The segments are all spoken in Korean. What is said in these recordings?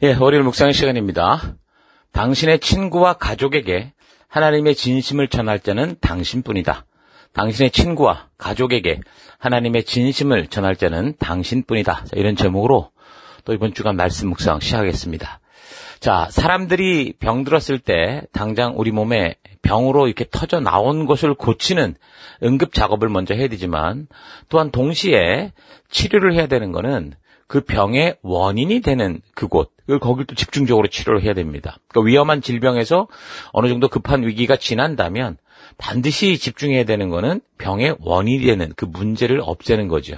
예, 월요일 묵상 시간입니다. 당신의 친구와 가족에게 하나님의 진심을 전할 자는 당신뿐이다. 당신의 친구와 가족에게 하나님의 진심을 전할 자는 당신뿐이다. 자, 이런 제목으로 또 이번 주간 말씀 묵상 시작하겠습니다. 자, 사람들이 병들었을 때 당장 우리 몸에 병으로 이렇게 터져 나온 것을 고치는 응급 작업을 먼저 해야 되지만, 또한 동시에 치료를 해야 되는 거는 그 병의 원인이 되는 그곳, 거길 또 집중적으로 치료를 해야 됩니다. 그러니까 위험한 질병에서 어느 정도 급한 위기가 지난다면 반드시 집중해야 되는 거는 병의 원인이 되는 그 문제를 없애는 거죠.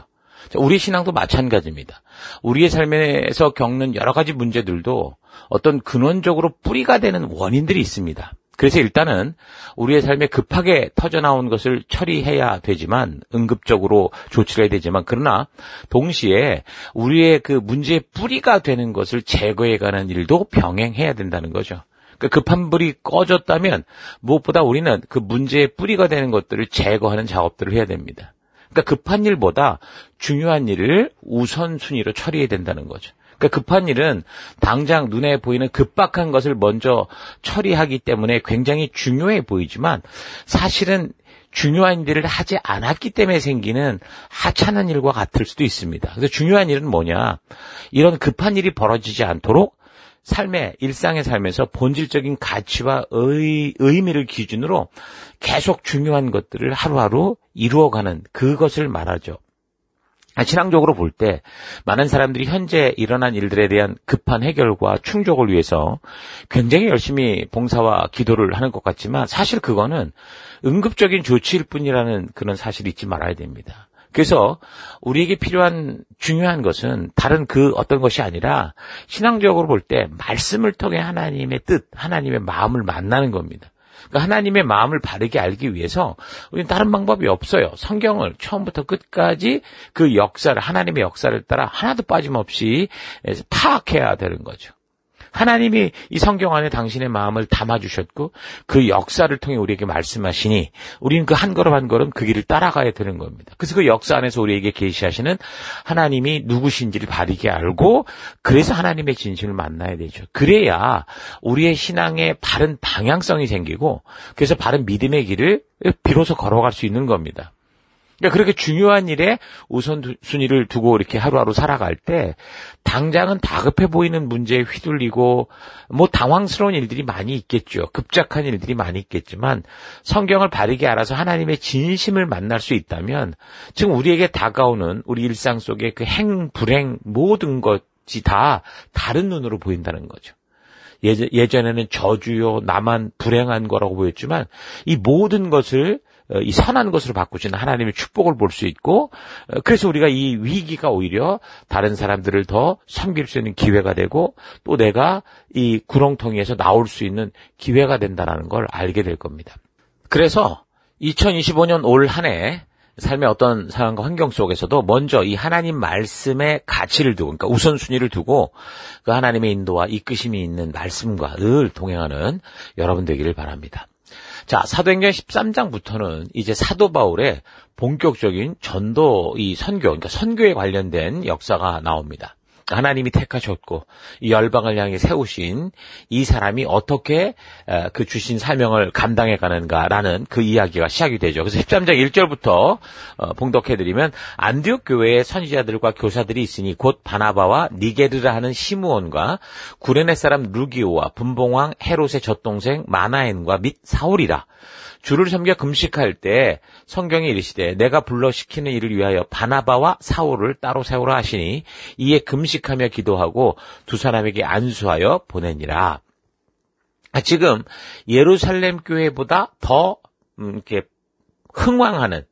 우리 신앙도 마찬가지입니다. 우리의 삶에서 겪는 여러 가지 문제들도 어떤 근원적으로 뿌리가 되는 원인들이 있습니다. 그래서 일단은 우리의 삶에 급하게 터져나온 것을 처리해야 되지만, 응급적으로 조치를 해야 되지만, 그러나 동시에 우리의 그 문제의 뿌리가 되는 것을 제거해가는 일도 병행해야 된다는 거죠. 그 급한 불이 꺼졌다면 무엇보다 우리는 그 문제의 뿌리가 되는 것들을 제거하는 작업들을 해야 됩니다. 그러니까 급한 일보다 중요한 일을 우선순위로 처리해야 된다는 거죠. 그러니까 급한 일은 당장 눈에 보이는 급박한 것을 먼저 처리하기 때문에 굉장히 중요해 보이지만, 사실은 중요한 일을 하지 않았기 때문에 생기는 하찮은 일과 같을 수도 있습니다. 그래서 중요한 일은 뭐냐? 이런 급한 일이 벌어지지 않도록 일상의 삶에서 본질적인 가치와 의미를 기준으로 계속 중요한 것들을 하루하루 이루어가는 그것을 말하죠. 신앙적으로 볼 때 많은 사람들이 현재 일어난 일들에 대한 급한 해결과 충족을 위해서 굉장히 열심히 봉사와 기도를 하는 것 같지만, 사실 그거는 응급적인 조치일 뿐이라는 그런 사실을 잊지 말아야 됩니다. 그래서 우리에게 필요한 중요한 것은 다른 그 어떤 것이 아니라, 신앙적으로 볼 때 말씀을 통해 하나님의 뜻, 하나님의 마음을 만나는 겁니다. 그러니까 하나님의 마음을 바르게 알기 위해서 우리는 다른 방법이 없어요. 성경을 처음부터 끝까지 그 역사를, 하나님의 역사를 따라 하나도 빠짐없이 파악해야 되는 거죠. 하나님이 이 성경 안에 당신의 마음을 담아주셨고 그 역사를 통해 우리에게 말씀하시니 우리는 그 한 걸음 한 걸음 그 길을 따라가야 되는 겁니다. 그래서 그 역사 안에서 우리에게 계시하시는 하나님이 누구신지를 바르게 알고, 그래서 하나님의 진심을 만나야 되죠. 그래야 우리의 신앙에 바른 방향성이 생기고, 그래서 바른 믿음의 길을 비로소 걸어갈 수 있는 겁니다. 그러니까 그렇게 중요한 일에 우선순위를 두고 이렇게 하루하루 살아갈 때 당장은 다급해 보이는 문제에 휘둘리고 당황스러운 일들이 많이 있겠죠. 급작한 일들이 많이 있겠지만, 성경을 바르게 알아서 하나님의 진심을 만날 수 있다면 지금 우리에게 다가오는 우리 일상 속의 그 불행 모든 것이 다 다른 눈으로 보인다는 거죠. 예전에는 저주요, 나만 불행한 거라고 보였지만, 이 모든 것을 이 선한 것으로 바꾸시는 하나님의 축복을 볼 수 있고, 그래서 우리가 이 위기가 오히려 다른 사람들을 더 섬길 수 있는 기회가 되고, 또 내가 이 구렁텅이에서 나올 수 있는 기회가 된다는 걸 알게 될 겁니다. 그래서 2025년 올 한 해 삶의 어떤 상황과 환경 속에서도 먼저 이 하나님 말씀의 가치를 두고, 그러니까 우선순위를 두고 그 하나님의 인도와 이끄심이 있는 말씀과 늘 동행하는 여러분 되기를 바랍니다. 자, 사도행전 13장부터는 이제 사도 바울의 본격적인 전도, 이 선교, 그러니까 선교에 관련된 역사가 나옵니다. 하나님이 택하셨고 이 열방을 향해 세우신 이 사람이 어떻게 그 주신 사명을 감당해 가는가라는 그 이야기가 시작이 되죠. 그래서 13장 1절부터 봉독해드리면, 안디옥 교회에 선지자들과 교사들이 있으니 곧 바나바와 니게르라 하는 시므온과 구레네 사람 루기오와 분봉왕 헤롯의 젖동생 마나엔과 및 사울이라. 주를 섬겨 금식할 때 성경에 이르시되 내가 불러 시키는 일을 위하여 바나바와 사울을 따로 세우라 하시니 이에 금식하며 기도하고 두 사람에게 안수하여 보내니라. 지금 예루살렘 교회보다 더 이렇게 흥왕하는,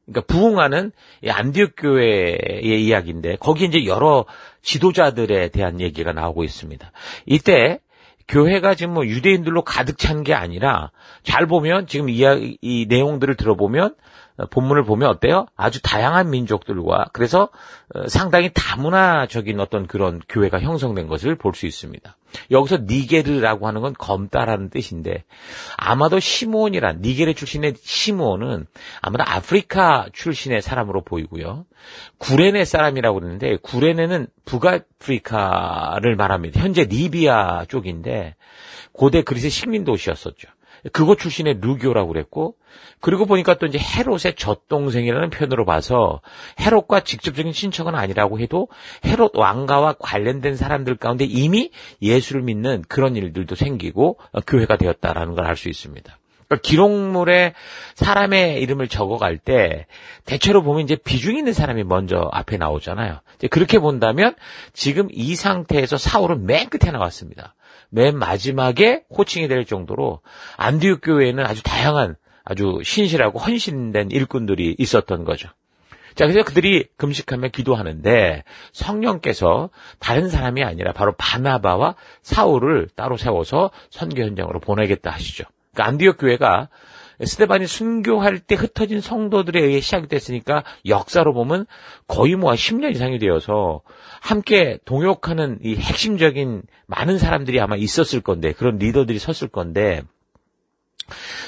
그러니까 부흥하는 안디옥 교회의 이야기인데, 거기 이제 여러 지도자들에 대한 얘기가 나오고 있습니다. 이때 교회가 지금 유대인들로 가득 찬 게 아니라, 잘 보면 지금 이 내용들을 들어보면 본문을 보면 어때요? 아주 다양한 민족들과 그래서 상당히 다문화적인 어떤 그런 교회가 형성된 것을 볼 수 있습니다. 여기서 니게르라고 하는 건 검다라는 뜻인데 아마도 시므온이란 니게르 출신의 시므온은 아마도 아프리카 출신의 사람으로 보이고요. 구레네 사람이라고 그러는데 구레네는 북아프리카를 말합니다. 현재 리비아 쪽인데 고대 그리스의 식민 도시였었죠. 그곳 출신의 루교라고 그랬고, 그리고 보니까 또 이제 헤롯의 젖동생이라는 표현으로 봐서 헤롯과 직접적인 친척은 아니라고 해도 헤롯 왕가와 관련된 사람들 가운데 이미 예수를 믿는 그런 일들도 생기고 교회가 되었다라는 걸 알 수 있습니다. 그러니까 기록물에 사람의 이름을 적어갈 때 대체로 보면 이제 비중 있는 사람이 먼저 앞에 나오잖아요. 이제 그렇게 본다면 지금 이 상태에서 사울은 맨 끝에 나왔습니다. 맨 마지막에 호칭이 될 정도로 안디옥 교회에는 아주 다양한 아주 신실하고 헌신된 일꾼들이 있었던 거죠. 자, 그래서 그들이 금식하며 기도하는데 성령께서 다른 사람이 아니라 바로 바나바와 사울을 따로 세워서 선교 현장으로 보내겠다 하시죠. 그러니까 안디옥 교회가 스데반이 순교할 때 흩어진 성도들에 의해 시작이 됐으니까 역사로 보면 거의 뭐 10년 이상이 되어서 함께 동역하는 이 핵심적인 많은 사람들이 아마 있었을 건데 그런 리더들이 섰을 건데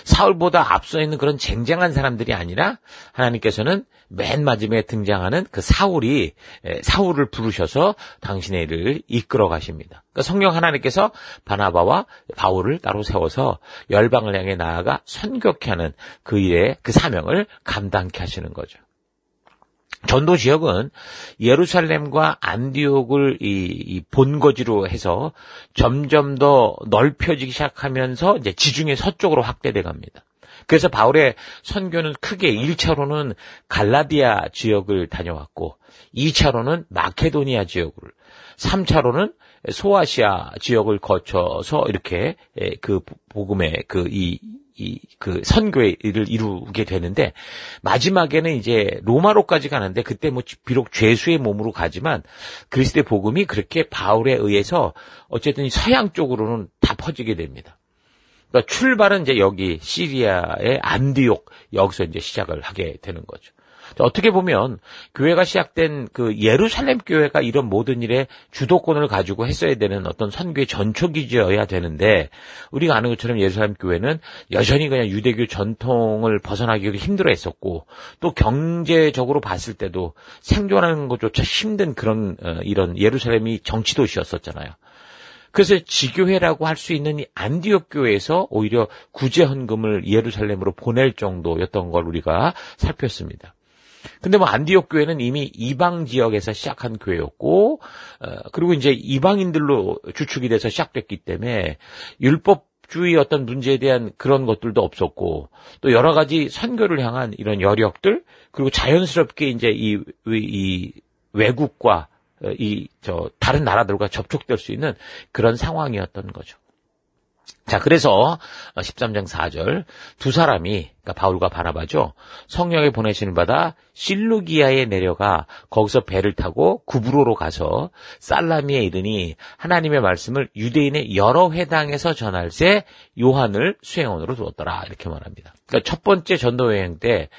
사울보다 앞서 있는 그런 쟁쟁한 사람들이 아니라 하나님께서는 맨 마지막에 등장하는 그 사울을 부르셔서 당신의 일을 이끌어 가십니다. 그러니까 성령 하나님께서 바나바와 바울을 따로 세워서 열방을 향해 나아가 선교케 하는 그 일의 그 사명을 감당케 하시는 거죠. 전도 지역은 예루살렘과 안디옥을 이 본거지로 해서 점점 더 넓혀지기 시작하면서 이제 지중해 서쪽으로 확대돼 갑니다. 그래서 바울의 선교는 크게 1차로는 갈라디아 지역을 다녀왔고 2차로는 마케도니아 지역을 3차로는 소아시아 지역을 거쳐서 이렇게 그 복음의 그 선교의 일을 이루게 되는데 마지막에는 이제 로마로까지 가는데 그때 뭐 비록 죄수의 몸으로 가지만 그리스도의 복음이 그렇게 바울에 의해서 어쨌든 서양 쪽으로는 다 퍼지게 됩니다. 그러니까 출발은 이제 여기 시리아의 안디옥 여기서 이제 시작을 하게 되는 거죠. 어떻게 보면 교회가 시작된 그 예루살렘 교회가 이런 모든 일에 주도권을 가지고 했어야 되는 어떤 선교의 전초기지여야 되는데 우리가 아는 것처럼 예루살렘 교회는 여전히 그냥 유대교 전통을 벗어나기도 힘들어했었고 또 경제적으로 봤을 때도 생존하는 것조차 힘든 그런 이런 예루살렘이 정치도시였었잖아요. 그래서 지교회라고 할 수 있는 이 안디옥 교회에서 오히려 구제 헌금을 예루살렘으로 보낼 정도였던 걸 우리가 살폈습니다. 근데 뭐 안디옥 교회는 이미 이방 지역에서 시작한 교회였고, 그리고 이제 이방인들로 주축이 돼서 시작됐기 때문에 율법주의 어떤 문제에 대한 그런 것들도 없었고, 또 여러 가지 선교를 향한 이런 여력들, 그리고 자연스럽게 이제 이 외국과 다른 나라들과 접촉될 수 있는 그런 상황이었던 거죠. 자, 그래서 13장 4절 두 사람이 그러니까 바울과 바나바죠. 성령의 보내심을 받아 실루기아에 내려가 거기서 배를 타고 구브로로 가서 살라미에 이르니 하나님의 말씀을 유대인의 여러 회당에서 전할새 요한을 수행원으로 두었더라 이렇게 말합니다. 그러니까 첫 번째 전도 여행 때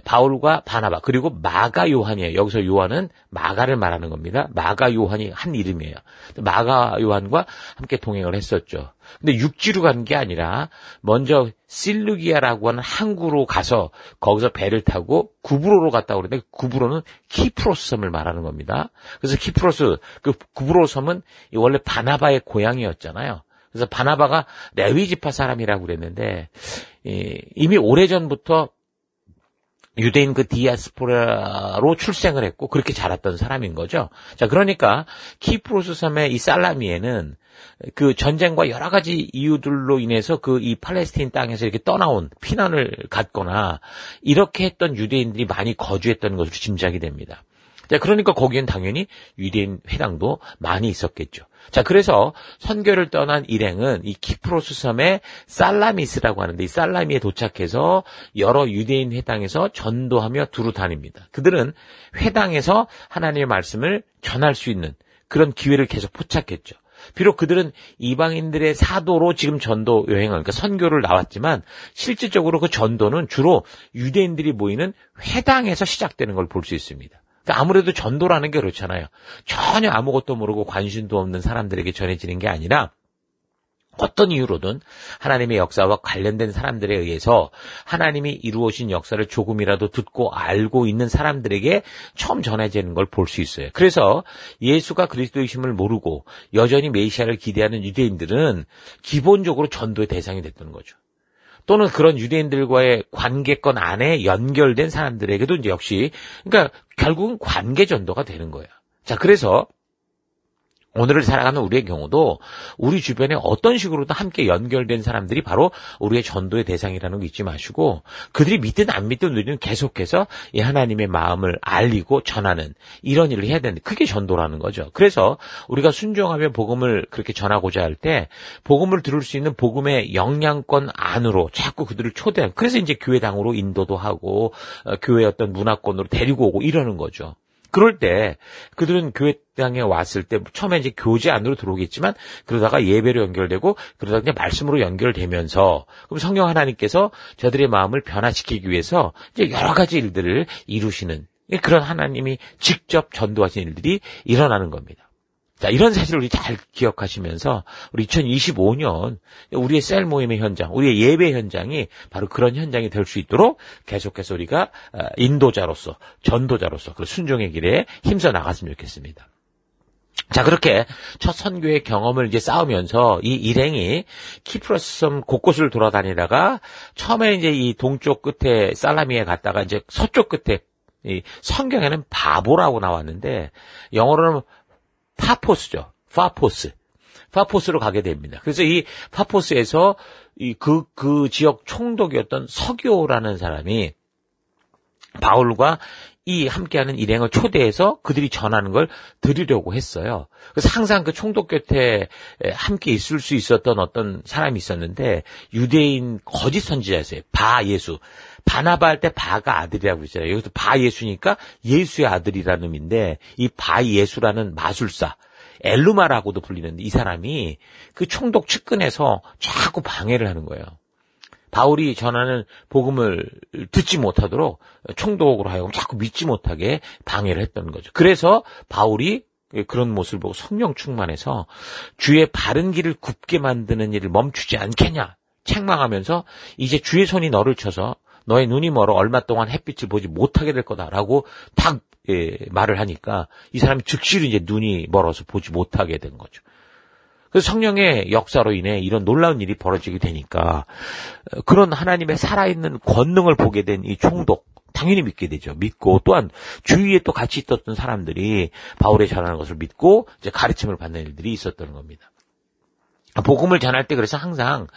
바울과 바나바 그리고 마가 요한이에요. 여기서 요한은 마가를 말하는 겁니다. 마가 요한이 한 이름이에요. 마가 요한과 함께 동행을 했었죠. 근데 육지로 간 게 아니라 먼저 실루기아라고 하는 항구로 가서 거기서 배를 타고 구브로로 갔다고 그러는데 구브로는 키프로스 섬을 말하는 겁니다. 그래서 키프로스 그 구브로 섬은 원래 바나바의 고향이었잖아요. 그래서 바나바가 레위 지파 사람이라고 그랬는데 이미 오래전부터 유대인 그 디아스포라로 출생을 했고 그렇게 자랐던 사람인 거죠. 자, 그러니까 키프로스 섬의 이 살라미에는 그 전쟁과 여러 가지 이유들로 인해서 그 이 팔레스타인 땅에서 이렇게 떠나온 피난을 갔거나 이렇게 했던 유대인들이 많이 거주했던 것으로 짐작이 됩니다. 자, 그러니까 거기엔 당연히 유대인 회당도 많이 있었겠죠. 자, 그래서 선교를 떠난 일행은 이 키프로스 섬의 살라미스라고 하는데 이 살라미에 도착해서 여러 유대인 회당에서 전도하며 두루 다닙니다. 그들은 회당에서 하나님의 말씀을 전할 수 있는 그런 기회를 계속 포착했죠. 비록 그들은 이방인들의 사도로 지금 전도 여행을, 그러니까 선교를 나왔지만 실질적으로 그 전도는 주로 유대인들이 모이는 회당에서 시작되는 걸 볼 수 있습니다. 그러니까 아무래도 전도라는 게 그렇잖아요. 전혀 아무것도 모르고 관심도 없는 사람들에게 전해지는 게 아니라 어떤 이유로든 하나님의 역사와 관련된 사람들에 의해서 하나님이 이루어진 역사를 조금이라도 듣고 알고 있는 사람들에게 처음 전해지는 걸 볼 수 있어요. 그래서 예수가 그리스도이심을 모르고 여전히 메시아를 기대하는 유대인들은 기본적으로 전도의 대상이 됐던 거죠. 또는 그런 유대인들과의 관계권 안에 연결된 사람들에게도 이제 역시, 그러니까 결국은 관계 전도가 되는 거예요. 자, 그래서 오늘을 살아가는 우리의 경우도 우리 주변에 어떤 식으로든 함께 연결된 사람들이 바로 우리의 전도의 대상이라는 거 잊지 마시고, 그들이 믿든 안 믿든 우리는 계속해서 이 하나님의 마음을 알리고 전하는 이런 일을 해야 되는데, 그게 전도라는 거죠. 그래서 우리가 순종하며 복음을 그렇게 전하고자 할 때 복음을 들을 수 있는 복음의 영향권 안으로 자꾸 그들을 초대하고, 그래서 이제 교회당으로 인도도 하고 교회 어떤 문화권으로 데리고 오고 이러는 거죠. 그럴 때 그들은 교회당에 왔을 때 처음에 이제 교제 안으로 들어오겠지만 그러다가 예배로 연결되고 그러다가 그냥 말씀으로 연결되면서, 그럼 성령 하나님께서 저들의 마음을 변화시키기 위해서 이제 여러 가지 일들을 이루시는 그런 하나님이 직접 전도하시는 일들이 일어나는 겁니다. 자, 이런 사실을 우리 잘 기억하시면서 우리 2025년 우리의 셀 모임의 현장, 우리의 예배 현장이 바로 그런 현장이 될 수 있도록 계속해서 우리가 인도자로서, 전도자로서 그 순종의 길에 힘써 나갔으면 좋겠습니다. 자, 그렇게 첫 선교의 경험을 이제 쌓으면서 이 일행이 키프로스 섬 곳곳을 돌아다니다가 처음에 이제 이 동쪽 끝에 살라미에 갔다가 이제 서쪽 끝에, 이 성경에는 바보라고 나왔는데 영어로는 파포스죠. 파포스로 가게 됩니다. 그래서 이 파포스에서 그 지역 총독이었던 서교라는 사람이 바울과 이 함께하는 일행을 초대해서 그들이 전하는 걸 들으려고 했어요. 그래서 항상 그 총독 곁에 함께 있을 수 있었던 어떤 사람이 있었는데, 유대인 거짓 선지자였어요. 바예수. 바나바 할 때 바가 아들이라고 그러잖아요. 여기서 바예수니까 예수의 아들이라는 의미인데, 이 바예수라는 마술사, 엘루마라고도 불리는데 이 사람이 그 총독 측근에서 자꾸 방해를 하는 거예요. 바울이 전하는 복음을 듣지 못하도록 총독으로 하여금 자꾸 믿지 못하게 방해를 했던 거죠. 그래서 바울이 그런 모습을 보고 성령 충만해서 주의 바른 길을 굽게 만드는 일을 멈추지 않겠냐 책망하면서, 이제 주의 손이 너를 쳐서 너의 눈이 멀어 얼마 동안 햇빛을 보지 못하게 될 거다라고 딱 말을 하니까 이 사람이 즉시로 이제 눈이 멀어서 보지 못하게 된 거죠. 그래서 성령의 역사로 인해 이런 놀라운 일이 벌어지게 되니까 그런 하나님의 살아있는 권능을 보게 된 이 총독, 당연히 믿게 되죠. 믿고 또한 주위에 또 같이 있었던 사람들이 바울의 전하는 것을 믿고 이제 가르침을 받는 일들이 있었던 겁니다. 복음을 전할 때 그래서 항상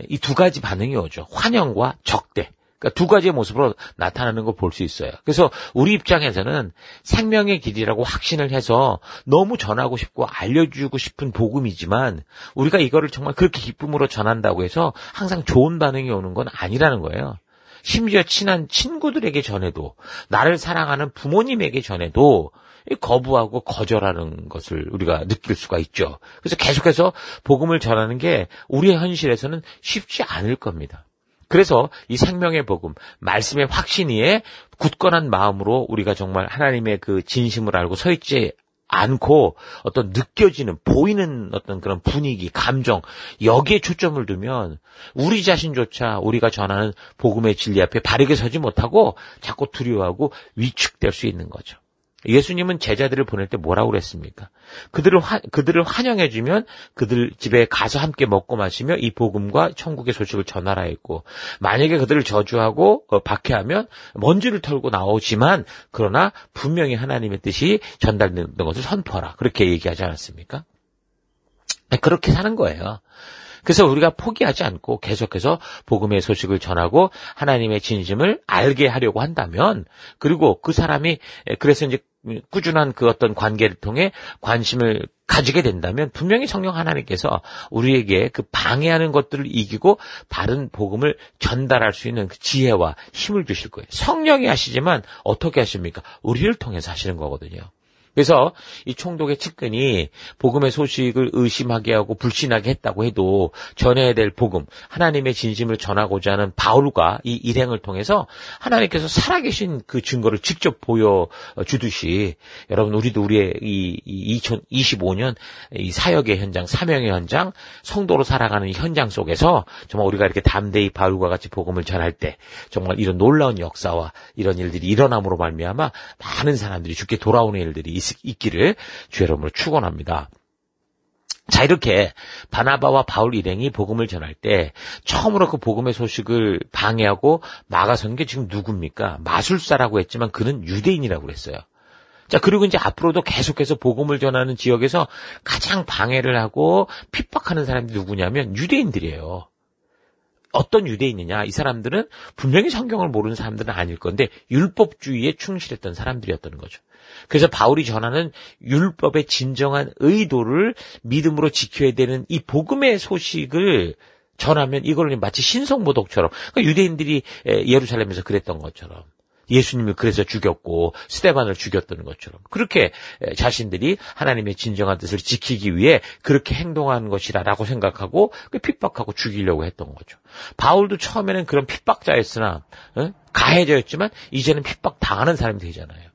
이 두 가지 반응이 오죠. 환영과 적대. 그러니까 두 가지의 모습으로 나타나는 걸 볼 수 있어요. 그래서 우리 입장에서는 생명의 길이라고 확신을 해서 너무 전하고 싶고 알려주고 싶은 복음이지만, 우리가 이거를 정말 그렇게 기쁨으로 전한다고 해서 항상 좋은 반응이 오는 건 아니라는 거예요. 심지어 친한 친구들에게 전해도, 나를 사랑하는 부모님에게 전해도 거부하고 거절하는 것을 우리가 느낄 수가 있죠. 그래서 계속해서 복음을 전하는 게 우리의 현실에서는 쉽지 않을 겁니다. 그래서 이 생명의 복음, 말씀의 확신이에 굳건한 마음으로 우리가 정말 하나님의 그 진심을 알고 서 있지 않고 어떤 느껴지는, 보이는 어떤 그런 분위기, 감정, 여기에 초점을 두면 우리 자신조차 우리가 전하는 복음의 진리 앞에 바르게 서지 못하고 자꾸 두려워하고 위축될 수 있는 거죠. 예수님은 제자들을 보낼 때 뭐라고 그랬습니까? 그들을 환영해주면 그들 집에 가서 함께 먹고 마시며 이 복음과 천국의 소식을 전하라 했고, 만약에 그들을 저주하고 박해하면 먼지를 털고 나오지만 그러나 분명히 하나님의 뜻이 전달되는 것을 선포하라, 그렇게 얘기하지 않았습니까? 그렇게 사는 거예요. 그래서 우리가 포기하지 않고 계속해서 복음의 소식을 전하고 하나님의 진심을 알게 하려고 한다면, 그리고 그 사람이 그래서 이제 꾸준한 그 어떤 관계를 통해 관심을 가지게 된다면 분명히 성령 하나님께서 우리에게 그 방해하는 것들을 이기고 바른 복음을 전달할 수 있는 그 지혜와 힘을 주실 거예요. 성령이 하시지만 어떻게 하십니까? 우리를 통해서 하시는 거거든요. 그래서 이 총독의 측근이 복음의 소식을 의심하게 하고 불신하게 했다고 해도 전해야 될 복음, 하나님의 진심을 전하고자 하는 바울과 이 일행을 통해서 하나님께서 살아계신 그 증거를 직접 보여주듯이 여러분 우리도 우리의 이 2025년 이 사역의 현장, 사명의 현장, 성도로 살아가는 현장 속에서 정말 우리가 이렇게 담대히 바울과 같이 복음을 전할 때 정말 이런 놀라운 역사와 이런 일들이 일어남으로 말미암아 많은 사람들이 주께 돌아오는 일들이 있기를 주의 이름으로 축원합니다. 자, 이렇게 바나바와 바울 일행이 복음을 전할 때 처음으로 그 복음의 소식을 방해하고 막아선 게 지금 누굽니까? 마술사라고 했지만 그는 유대인이라고 그랬어요. 자, 그리고 이제 앞으로도 계속해서 복음을 전하는 지역에서 가장 방해를 하고 핍박하는 사람이 누구냐면 유대인들이에요. 어떤 유대인이냐? 이 사람들은 분명히 성경을 모르는 사람들은 아닐 건데 율법주의에 충실했던 사람들이었던 거죠. 그래서 바울이 전하는 율법의 진정한 의도를 믿음으로 지켜야 되는 이 복음의 소식을 전하면 이걸 마치 신성모독처럼, 그러니까 유대인들이 예루살렘에서 그랬던 것처럼 예수님을 그래서 죽였고 스데반을 죽였던 것처럼 그렇게 자신들이 하나님의 진정한 뜻을 지키기 위해 그렇게 행동하는 것이라고 생각하고 핍박하고 죽이려고 했던 거죠. 바울도 처음에는 그런 핍박자였으나 가해자였지만 이제는 핍박 당하는 사람이 되잖아요.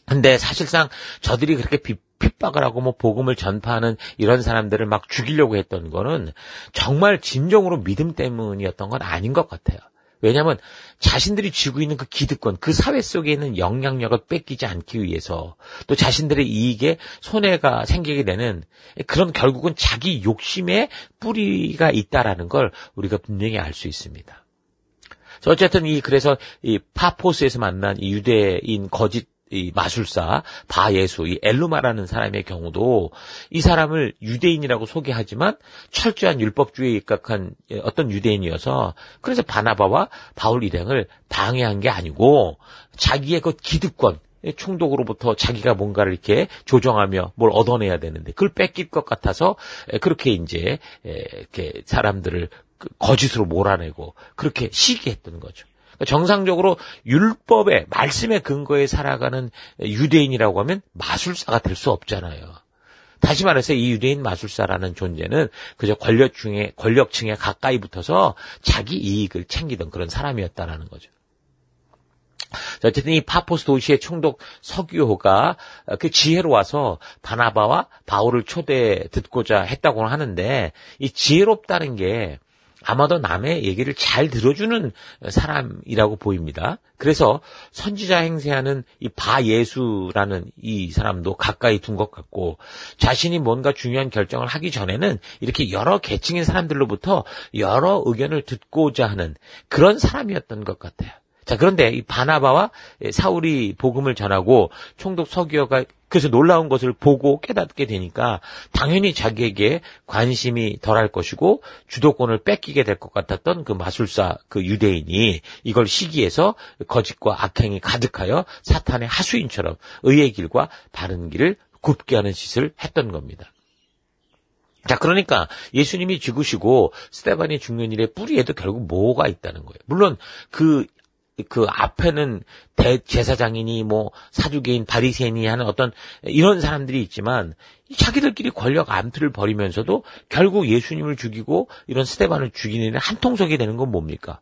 근데 사실상 저들이 그렇게 핍박을 하고 뭐 복음을 전파하는 이런 사람들을 막 죽이려고 했던 거는 정말 진정으로 믿음 때문이었던 건 아닌 것 같아요. 왜냐하면 자신들이 쥐고 있는 그 기득권, 그 사회 속에 있는 영향력을 뺏기지 않기 위해서 또 자신들의 이익에 손해가 생기게 되는 그런 결국은 자기 욕심에 뿌리가 있다라는 걸 우리가 분명히 알 수 있습니다. 어쨌든 그래서 이 파포스에서 만난 이 유대인 거짓 이 마술사 바예수 이 엘루마라는 사람의 경우도 이 사람을 유대인이라고 소개하지만 철저한 율법주의에 입각한 어떤 유대인이어서 그래서 바나바와 바울 일행을 방해한 게 아니고 자기의 그 기득권 총독으로부터 자기가 뭔가를 이렇게 조정하며 뭘 얻어내야 되는데 그걸 뺏길 것 같아서 그렇게 이제 이렇게 사람들을 거짓으로 몰아내고 그렇게 시기했던 거죠. 정상적으로 율법의 말씀의 근거에 살아가는 유대인이라고 하면 마술사가 될 수 없잖아요. 다시 말해서 이 유대인 마술사라는 존재는 그저 권력층에 가까이 붙어서 자기 이익을 챙기던 그런 사람이었다라는 거죠. 어쨌든 이 파포스 도시의 총독 서기호가 그 지혜로 와서 바나바와 바울을 초대 듣고자 했다고 하는데 이 지혜롭다는 게 아마도 남의 얘기를 잘 들어주는 사람이라고 보입니다. 그래서 선지자 행세하는 이 바예수라는 이 사람도 가까이 둔 것 같고 자신이 뭔가 중요한 결정을 하기 전에는 이렇게 여러 계층의 사람들로부터 여러 의견을 듣고자 하는 그런 사람이었던 것 같아요. 자, 그런데 이 바나바와 사울이 복음을 전하고 총독 서기어가 그래서 놀라운 것을 보고 깨닫게 되니까 당연히 자기에게 관심이 덜할 것이고 주도권을 뺏기게 될 것 같았던 그 마술사 그 유대인이 이걸 시기해서 거짓과 악행이 가득하여 사탄의 하수인처럼 의의 길과 바른 길을 굽게 하는 짓을 했던 겁니다. 자, 그러니까 예수님이 죽으시고 스데반이 죽는 일의 뿌리에도 결국 뭐가 있다는 거예요. 물론 그 앞에는 대제사장이니 뭐 사두개인 바리새인이 하는 어떤 이런 사람들이 있지만 자기들끼리 권력 암투를 벌이면서도 결국 예수님을 죽이고 이런 스데반을 죽이는 일에 한통속이 되는 건 뭡니까?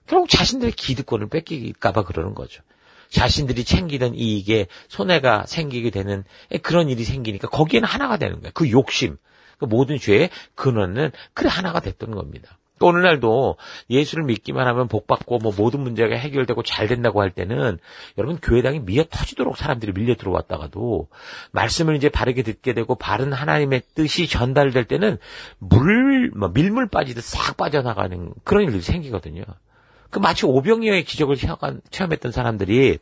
결국 자신들의 기득권을 뺏길까 봐 그러는 거죠. 자신들이 챙기던 이익에 손해가 생기게 되는 그런 일이 생기니까 거기에는 하나가 되는 거예요. 그 욕심, 그 모든 죄의 근원은 그래 하나가 됐던 겁니다. 또 오늘날도 예수를 믿기만 하면 복받고 뭐 모든 문제가 해결되고 잘 된다고 할 때는 여러분 교회당이 미어 터지도록 사람들이 밀려 들어왔다가도 말씀을 이제 바르게 듣게 되고 바른 하나님의 뜻이 전달될 때는 밀물 빠지듯 싹 빠져나가는 그런 일들이 생기거든요. 그 마치 오병이어의 기적을 체험했던 사람들이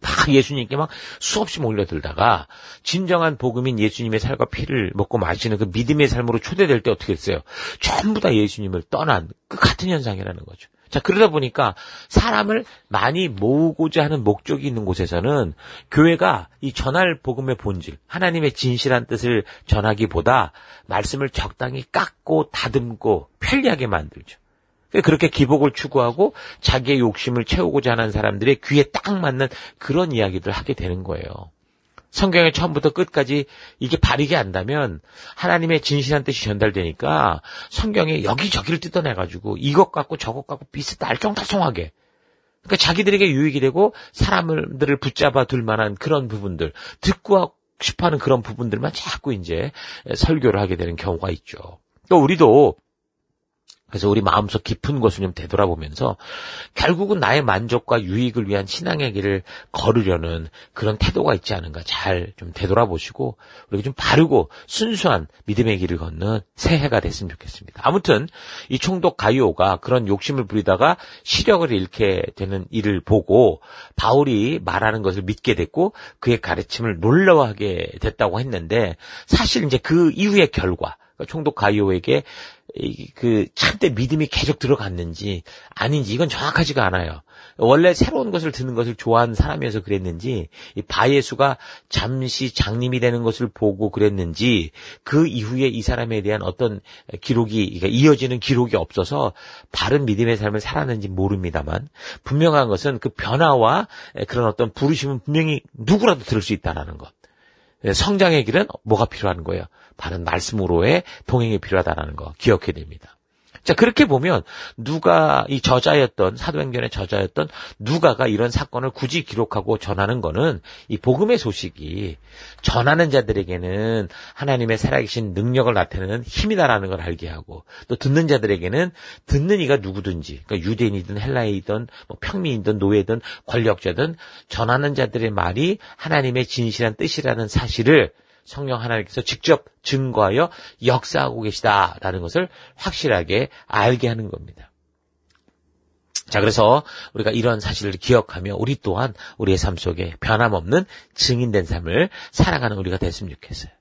막 예수님께 막 수없이 몰려들다가 진정한 복음인 예수님의 살과 피를 먹고 마시는 그 믿음의 삶으로 초대될 때 어떻게 했어요? 전부 다 예수님을 떠난 그 같은 현상이라는 거죠. 자, 그러다 보니까 사람을 많이 모으고자 하는 목적이 있는 곳에서는 교회가 이 전할 복음의 본질, 하나님의 진실한 뜻을 전하기보다 말씀을 적당히 깎고 다듬고 편리하게 만들죠. 그렇게 기복을 추구하고 자기의 욕심을 채우고자 하는 사람들의 귀에 딱 맞는 그런 이야기들을 하게 되는 거예요. 성경의 처음부터 끝까지 이게 바르게 안다면 하나님의 진실한 뜻이 전달되니까 성경에 여기저기를 뜯어내가지고 이것 갖고 저것 갖고 비슷 알쏭달쏭하게, 그러니까 자기들에게 유익이 되고 사람들을 붙잡아 둘 만한 그런 부분들, 듣고 싶어하는 그런 부분들만 자꾸 이제 설교를 하게 되는 경우가 있죠. 또 우리도 그래서 우리 마음속 깊은 곳을 좀 되돌아보면서 결국은 나의 만족과 유익을 위한 신앙의 길을 걸으려는 그런 태도가 있지 않은가 잘 좀 되돌아보시고 우리가 좀 바르고 순수한 믿음의 길을 걷는 새해가 됐으면 좋겠습니다. 아무튼 이 총독 가이오가 그런 욕심을 부리다가 시력을 잃게 되는 일을 보고 바울이 말하는 것을 믿게 됐고 그의 가르침을 놀라워하게 됐다고 했는데, 사실 이제 그 이후의 결과, 총독 가이오에게 그 참때 믿음이 계속 들어갔는지 아닌지 이건 정확하지가 않아요. 원래 새로운 것을 듣는 것을 좋아하는 사람이어서 그랬는지, 이 바예수가 잠시 장님이 되는 것을 보고 그랬는지, 그 이후에 이 사람에 대한 어떤 기록이, 그러니까 이어지는 기록이 없어서 바른 믿음의 삶을 살았는지 모릅니다만, 분명한 것은 그 변화와 그런 어떤 부르심은 분명히 누구라도 들을 수 있다는 것. 성장의 길은 뭐가 필요한 거예요? 바른 말씀으로의 동행이 필요하다는 거 기억해야 됩니다. 자, 그렇게 보면 누가 이 저자였던, 사도행전의 저자였던 누가가 이런 사건을 굳이 기록하고 전하는 거는 이 복음의 소식이 전하는 자들에게는 하나님의 살아계신 능력을 나타내는 힘이다라는 걸 알게 하고, 또 듣는 자들에게는 듣는 이가 누구든지, 그러니까 유대인이든 헬라인이든 뭐 평민이든 노예든 권력자든 전하는 자들의 말이 하나님의 진실한 뜻이라는 사실을 성령 하나님께서 직접 증거하여 역사하고 계시다라는 것을 확실하게 알게 하는 겁니다. 자, 그래서 우리가 이런 사실을 기억하며 우리 또한 우리의 삶 속에 변함없는 증인된 삶을 살아가는 우리가 됐으면 좋겠어요.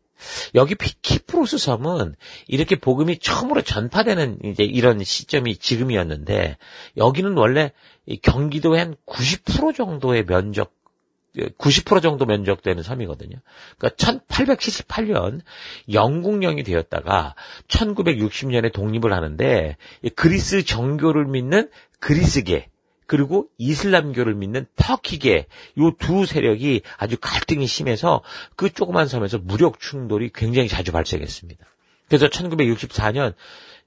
여기 키프로스 섬은 이렇게 복음이 처음으로 전파되는 이제 이런 시점이 지금이었는데, 여기는 원래 경기도의 한 90% 정도의 90% 정도 면적되는 섬이거든요. 그러니까 1878년 영국령이 되었다가 1960년에 독립을 하는데, 그리스 정교를 믿는 그리스계 그리고 이슬람교를 믿는 터키계, 요 두 세력이 아주 갈등이 심해서 그 조그만 섬에서 무력 충돌이 굉장히 자주 발생했습니다. 그래서 1964년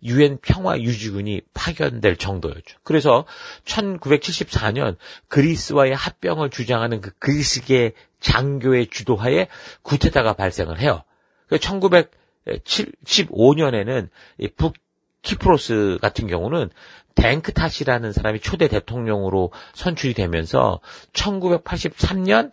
유엔 평화유지군이 파견될 정도였죠. 그래서 1974년 그리스와의 합병을 주장하는 그 그리스계 장교의 주도하에 구테타가 발생을 해요. 1975년에는 북키프로스 같은 경우는 댕크타시라는 사람이 초대 대통령으로 선출이 되면서 1983년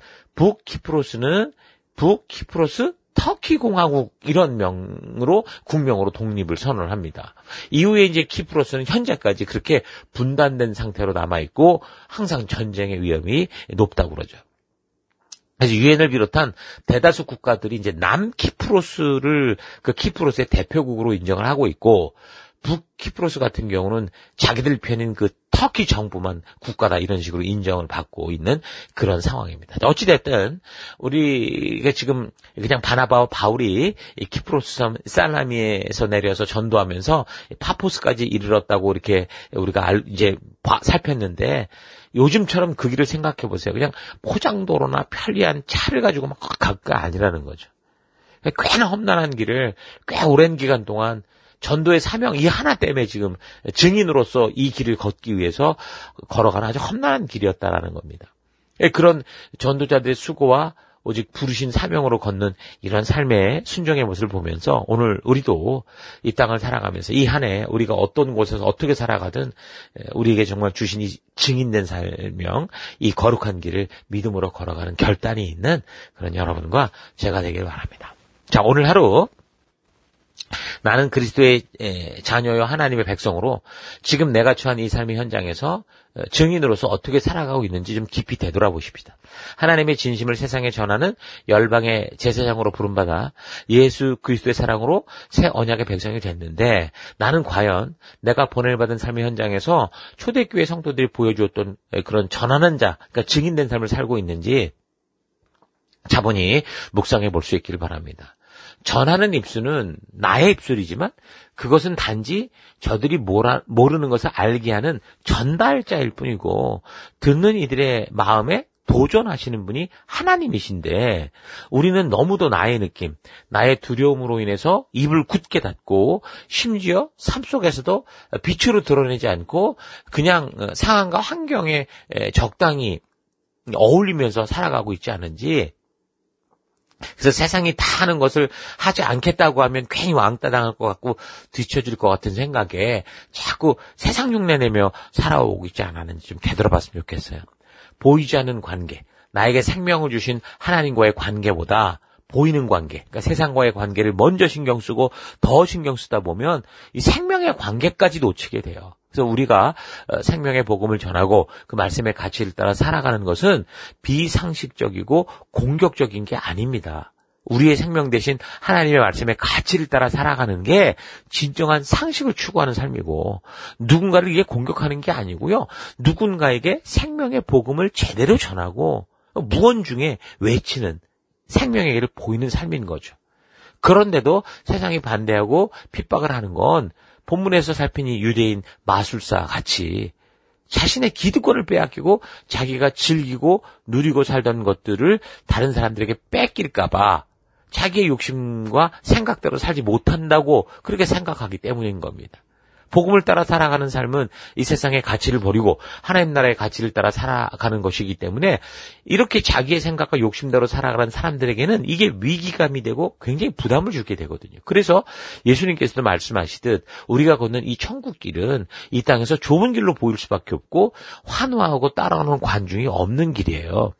북키프로스 터키 공화국 이런 명으로 국명으로 독립을 선언을 합니다. 이후에 이제 키프로스는 현재까지 그렇게 분단된 상태로 남아 있고 항상 전쟁의 위험이 높다고 그러죠. 그래서 유엔을 비롯한 대다수 국가들이 이제 남키프로스를 그 키프로스의 대표국으로 인정을 하고 있고, 북키프로스 같은 경우는 자기들 편인 그 터키 정부만 국가다 이런 식으로 인정을 받고 있는 그런 상황입니다. 어찌됐든 우리가 지금 그냥 바나바와 바울이 키프로스 섬 살라미에서 내려서 전도하면서 파포스까지 이르렀다고 이렇게 우리가 이제 살폈는데, 요즘처럼 그 길을 생각해 보세요. 그냥 포장도로나 편리한 차를 가지고 막 갈까 아니라는 거죠. 꽤나 험난한 길을 꽤 오랜 기간 동안 전도의 사명 이 하나 때문에 지금 증인으로서 이 길을 걷기 위해서 걸어가는 아주 험난한 길이었다라는 겁니다. 그런 전도자들의 수고와 오직 부르신 사명으로 걷는 이런 삶의 순종의 모습을 보면서 오늘 우리도 이 땅을 살아가면서 이 한 해 우리가 어떤 곳에서 어떻게 살아가든 우리에게 정말 주신 이 증인된 사명, 이 거룩한 길을 믿음으로 걸어가는 결단이 있는 그런 여러분과 제가 되길 바랍니다. 자, 오늘 하루 나는 그리스도의 자녀요 하나님의 백성으로 지금 내가 처한 이 삶의 현장에서 증인으로서 어떻게 살아가고 있는지 좀 깊이 되돌아보십시다. 하나님의 진심을 세상에 전하는 열방의 제사장으로 부름받아 예수 그리스도의 사랑으로 새 언약의 백성이 됐는데, 나는 과연 내가 보냄받은 삶의 현장에서 초대교회 성도들이 보여주었던 그런 전하는 자, 그러니까 증인된 삶을 살고 있는지 차분히 묵상해 볼 수 있기를 바랍니다. 전하는 입술은 나의 입술이지만 그것은 단지 저들이 모르는 것을 알게 하는 전달자일 뿐이고 듣는 이들의 마음에 도전하시는 분이 하나님이신데 우리는 너무도 나의 느낌, 나의 두려움으로 인해서 입을 굳게 닫고 심지어 삶 속에서도 빛으로 드러내지 않고 그냥 상황과 환경에 적당히 어울리면서 살아가고 있지 않은지. 그래서 세상이 다 하는 것을 하지 않겠다고 하면 괜히 왕따 당할 것 같고 뒤처질 것 같은 생각에 자꾸 세상 흉내내며 살아오고 있지 않았는지 좀 되돌아봤으면 좋겠어요. 보이지 않는 관계, 나에게 생명을 주신 하나님과의 관계보다 보이는 관계, 그러니까 세상과의 관계를 먼저 신경 쓰고 더 신경 쓰다 보면 이 생명의 관계까지 놓치게 돼요. 그래서 우리가 생명의 복음을 전하고 그 말씀의 가치를 따라 살아가는 것은 비상식적이고 공격적인 게 아닙니다. 우리의 생명 대신 하나님의 말씀의 가치를 따라 살아가는 게 진정한 상식을 추구하는 삶이고 누군가를 이게 공격하는 게 아니고요. 누군가에게 생명의 복음을 제대로 전하고 무언중에 외치는 생명의 길을 보이는 삶인 거죠. 그런데도 세상이 반대하고 핍박을 하는 건 본문에서 살핀 이 유대인 마술사 같이 자신의 기득권을 빼앗기고 자기가 즐기고 누리고 살던 것들을 다른 사람들에게 뺏길까봐 자기의 욕심과 생각대로 살지 못한다고 그렇게 생각하기 때문인 겁니다. 복음을 따라 살아가는 삶은 이 세상의 가치를 버리고 하나님 나라의 가치를 따라 살아가는 것이기 때문에 이렇게 자기의 생각과 욕심대로 살아가는 사람들에게는 이게 위기감이 되고 굉장히 부담을 주게 되거든요. 그래서 예수님께서도 말씀하시듯 우리가 걷는 이 천국길은 이 땅에서 좁은 길로 보일 수밖에 없고 환호하고 따라오는 관중이 없는 길이에요.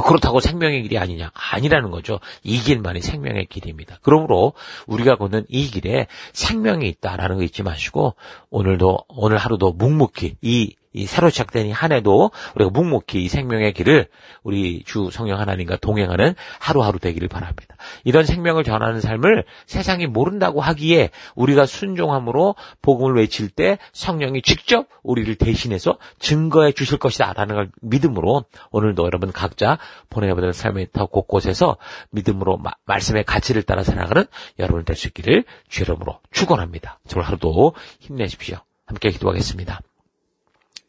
그렇다고 생명의 길이 아니냐? 아니라는 거죠. 이 길만이 생명의 길입니다. 그러므로 우리가 걷는 이 길에 생명이 있다라는 거 잊지 마시고 오늘 하루도 묵묵히 이 새로 시작된 이 한 해도 우리가 묵묵히 이 생명의 길을 우리 주 성령 하나님과 동행하는 하루하루 되기를 바랍니다. 이런 생명을 전하는 삶을 세상이 모른다고 하기에 우리가 순종함으로 복음을 외칠 때 성령이 직접 우리를 대신해서 증거해 주실 것이다라는 걸 믿음으로 오늘도 여러분 각자 보내보는 삶의 터 곳곳에서 믿음으로 말씀의 가치를 따라 살아가는 여러분 될 수 있기를 주 이름으로 축원합니다. 오늘 하루도 힘내십시오. 함께 기도하겠습니다.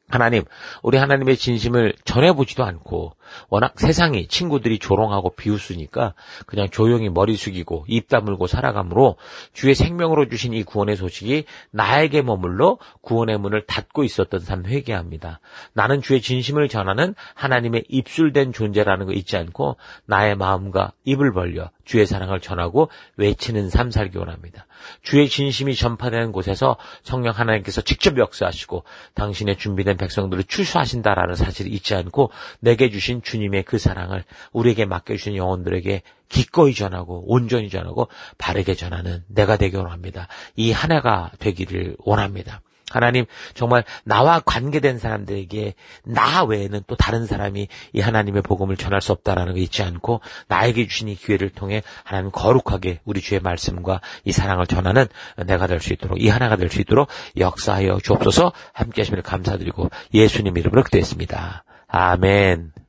하나님, 우리 하나님의 진심을 전해보지도 않고 워낙 세상이 친구들이 조롱하고 비웃으니까 그냥 조용히 머리 숙이고 입 다물고 살아가므로 주의 생명으로 주신 이 구원의 소식이 나에게 머물러 구원의 문을 닫고 있었던 삶 회개합니다. 나는 주의 진심을 전하는 하나님의 입술된 존재라는 거 잊지 않고 나의 마음과 입을 벌려 주의 사랑을 전하고 외치는 삶 살기 원합니다. 주의 진심이 전파되는 곳에서 성령 하나님께서 직접 역사하시고 당신의 준비된 백성들을 추수하신다라는 사실을 잊지 않고 내게 주신 주님의 그 사랑을 우리에게 맡겨주신 영혼들에게 기꺼이 전하고 온전히 전하고 바르게 전하는 내가 되기 원합니다. 이 한 해가 되기를 원합니다. 하나님, 정말 나와 관계된 사람들에게 나 외에는 또 다른 사람이 이 하나님의 복음을 전할 수 없다라는 거 잊지 않고 나에게 주신 이 기회를 통해 하나님 거룩하게 우리 주의 말씀과 이 사랑을 전하는 내가 될 수 있도록 이 하나가 될 수 있도록 역사하여 주옵소서. 함께 하심을 감사드리고 예수님 이름으로 기도했습니다. 아멘.